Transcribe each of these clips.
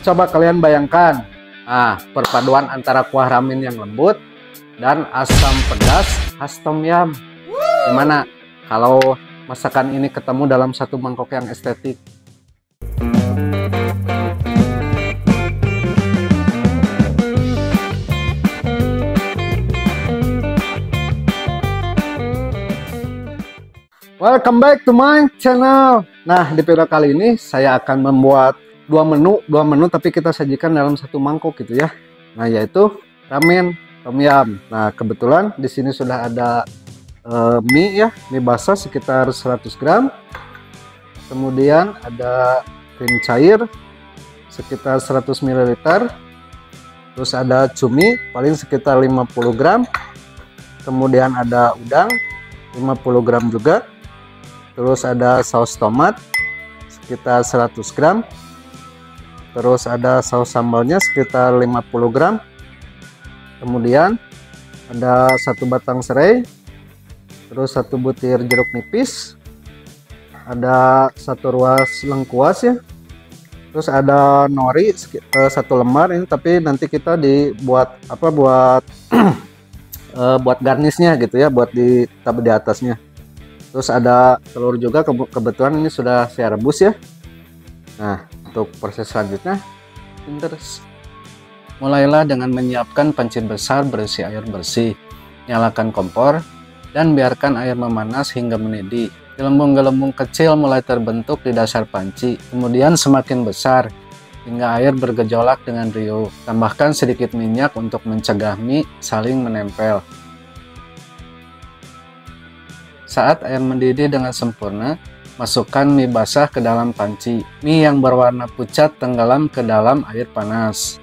Coba kalian bayangkan, perpaduan antara kuah ramen yang lembut dan asam pedas khas tom yum. Gimana kalau masakan ini ketemu dalam satu mangkok yang estetik? Welcome back to my channel. Nah, di video kali ini saya akan membuat dua menu tapi kita sajikan dalam satu mangkok gitu ya. Nah, yaitu ramen tom yum. Nah, kebetulan di sini sudah ada mie ya, mie basah sekitar 100 gram. Kemudian ada krim cair sekitar 100 ml. Terus ada cumi paling sekitar 50 gram. Kemudian ada udang 50 gram juga. Terus ada saus tomat sekitar 100 gram. Terus ada saus sambalnya sekitar 50 gram. Kemudian ada satu batang serai. Terus satu butir jeruk nipis. Ada satu ruas lengkuas ya. Terus ada nori satu lembar ini, tapi nanti kita dibuat apa, buat buat garnisnya gitu ya, buat ditaruh di atasnya. Terus ada telur juga, kebetulan ini sudah saya rebus ya. Nah, untuk proses selanjutnya terus mulailah dengan menyiapkan panci besar berisi air bersih. Nyalakan kompor dan biarkan air memanas hingga mendidih. Gelembung-gelembung kecil mulai terbentuk di dasar panci, kemudian semakin besar hingga air bergejolak dengan riuh. Tambahkan sedikit minyak untuk mencegah mie saling menempel. Saat air mendidih dengan sempurna, masukkan mie basah ke dalam panci. Mie yang berwarna pucat tenggelam ke dalam air panas.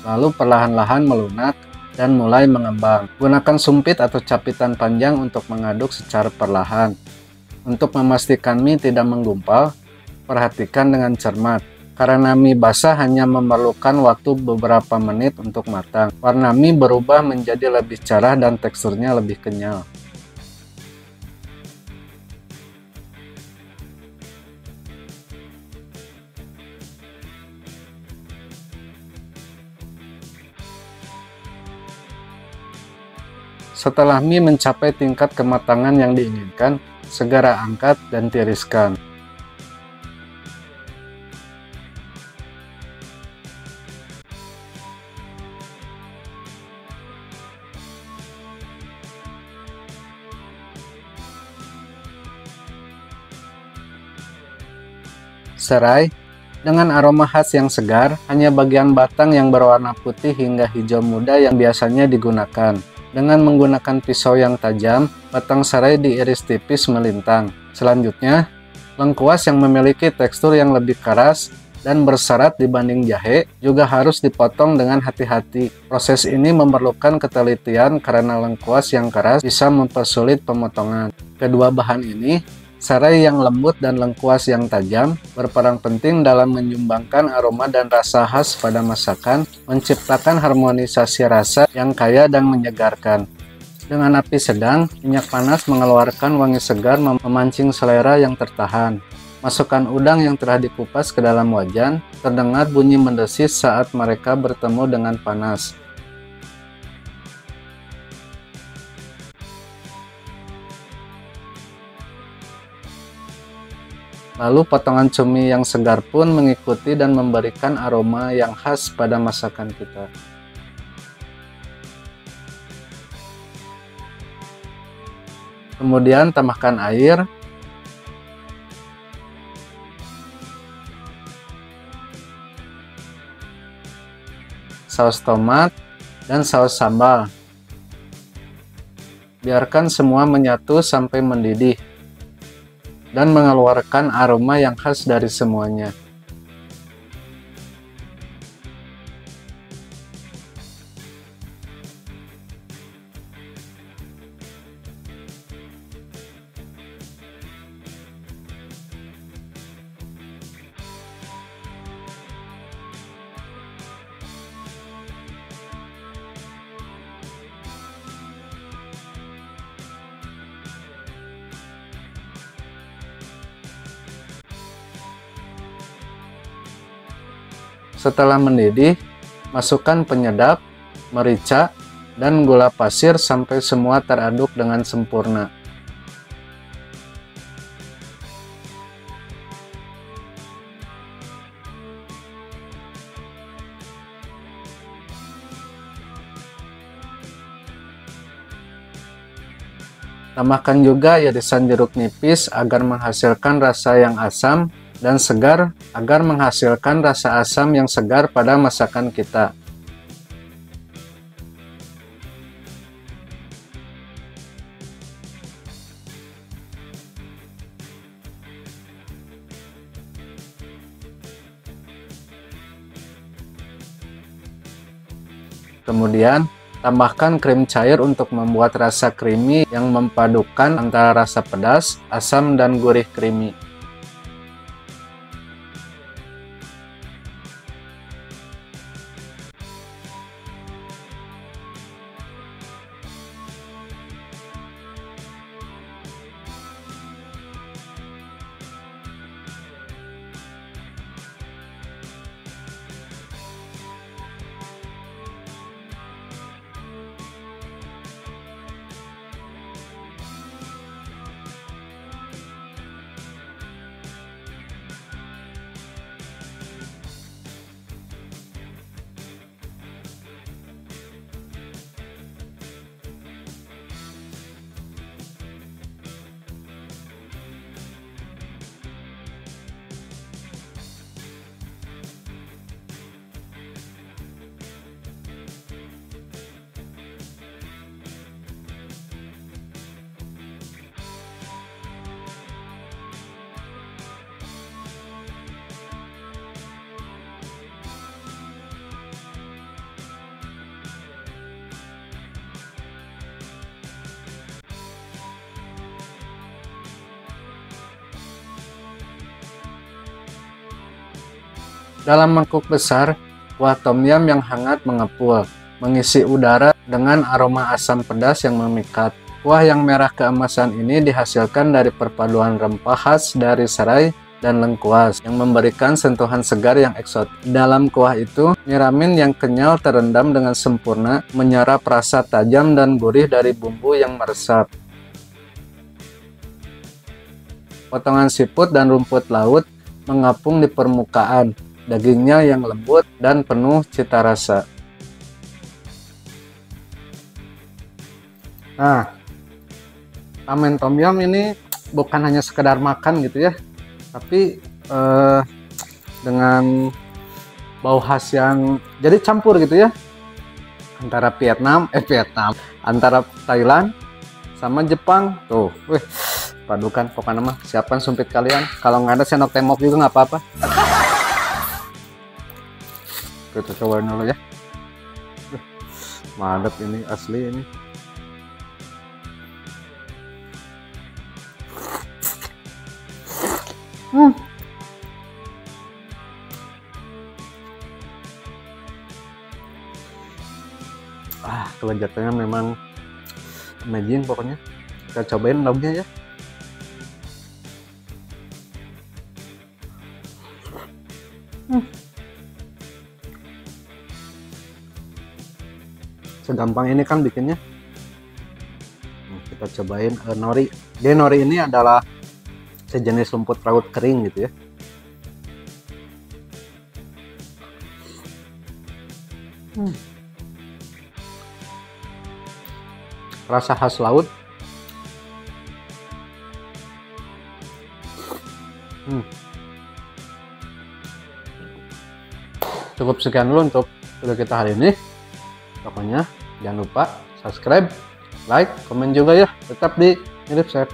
Lalu perlahan-lahan melunak dan mulai mengembang. Gunakan sumpit atau capitan panjang untuk mengaduk secara perlahan. Untuk memastikan mie tidak menggumpal, perhatikan dengan cermat. Karena mie basah hanya memerlukan waktu beberapa menit untuk matang. Warna mie berubah menjadi lebih cerah dan teksturnya lebih kenyal. Setelah mie mencapai tingkat kematangan yang diinginkan, segera angkat dan tiriskan. Serai dengan aroma khas yang segar, hanya bagian batang yang berwarna putih hingga hijau muda yang biasanya digunakan. Dengan menggunakan pisau yang tajam, batang serai diiris tipis melintang. Selanjutnya, lengkuas yang memiliki tekstur yang lebih keras dan berserat dibanding jahe juga harus dipotong dengan hati-hati. Proses ini memerlukan ketelitian karena lengkuas yang keras bisa mempersulit pemotongan. Kedua bahan ini, serai yang lembut dan lengkuas yang tajam, berperan penting dalam menyumbangkan aroma dan rasa khas pada masakan, menciptakan harmonisasi rasa yang kaya dan menyegarkan. Dengan api sedang, minyak panas mengeluarkan wangi segar memancing selera yang tertahan. Masukkan udang yang telah dikupas ke dalam wajan, terdengar bunyi mendesis saat mereka bertemu dengan panas. Lalu potongan cumi yang segar pun mengikuti dan memberikan aroma yang khas pada masakan kita. Kemudian tambahkan air. Saus tomat dan saus sambal. Biarkan semua menyatu sampai mendidih dan mengeluarkan aroma yang khas dari semuanya. Setelah mendidih, masukkan penyedap, merica, dan gula pasir sampai semua teraduk dengan sempurna. Tambahkan juga irisan jeruk nipis agar menghasilkan rasa yang asam dan segar, agar menghasilkan rasa asam yang segar pada masakan kita. Kemudian, tambahkan krim cair untuk membuat rasa creamy yang mempadukan antara rasa pedas, asam, dan gurih creamy. Dalam mangkuk besar, kuah tom yum yang hangat mengepul, mengisi udara dengan aroma asam pedas yang memikat. Kuah yang merah keemasan ini dihasilkan dari perpaduan rempah khas dari serai dan lengkuas yang memberikan sentuhan segar yang eksotis. Dalam kuah itu, mie ramen yang kenyal terendam dengan sempurna, menyerap rasa tajam dan gurih dari bumbu yang meresap. Potongan siput dan rumput laut mengapung di permukaan, dagingnya yang lembut dan penuh cita rasa. Nah, ramen tom yum ini bukan hanya sekedar makan gitu ya, tapi dengan bau khas yang jadi campur gitu ya, antara antara Thailand sama Jepang. Tuh, padukan pokoknya mah, siapkan sumpit kalian. Kalau nggak ada sendok temok juga nggak apa-apa. Kita cobain dulu ya. Mantap ini, asli ini. Kelezatannya memang amazing pokoknya. Kita cobain lauknya ya. Segampang ini kan bikinnya. Kita cobain nori. Jadi nori ini adalah sejenis rumput laut kering gitu ya. Rasa khas laut. Cukup sekian dulu untuk video kita hari ini. Pokoknya jangan lupa subscribe, like, komen juga ya. Tetap di Mirip Chef.